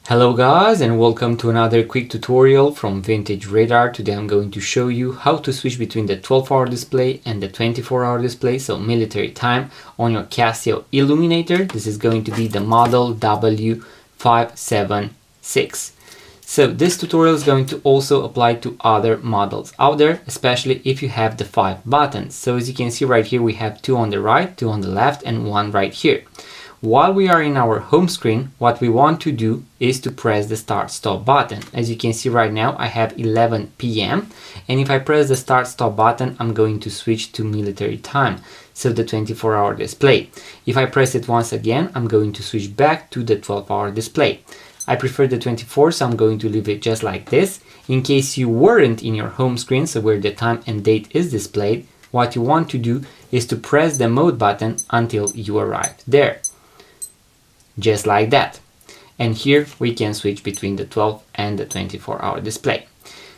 Hello guys, and welcome to another quick tutorial from Vintage Radar. Today I'm going to show you how to switch between the 12-hour display and the 24-hour display, so military time, on your Casio Illuminator. This is going to be the model W576. So this tutorial is going to also apply to other models out there, especially if you have the 5 buttons. So as you can see right here, we have 2 on the right, 2 on the left, and 1 right here. While we are in our home screen, what we want to do is to press the start stop button. As you can see right now, I have 11 p.m. and if I press the start stop button, I'm going to switch to military time, so the 24-hour display. If I press it once again, I'm going to switch back to the 12-hour display. I prefer the 24, so I'm going to leave it just like this. In case you weren't in your home screen, so where the time and date is displayed, what you want to do is to press the mode button until you arrive there. Just like that. And here we can switch between the 12 and the 24-hour display.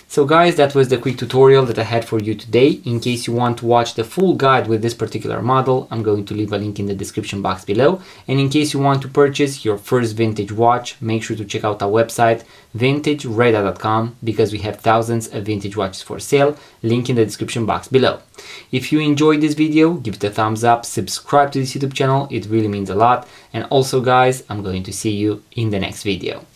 So guys, that was the quick tutorial that I had for you today. In case you want to watch the full guide with this particular model, I'm going to leave a link in the description box below. And in case you want to purchase your first vintage watch, make sure to check out our website vintageradar.com, because we have thousands of vintage watches for sale. Link in the description box below. If you enjoyed this video, give it a thumbs up, subscribe to this YouTube channel, it really means a lot. And also guys, I'm going to see you in the next video.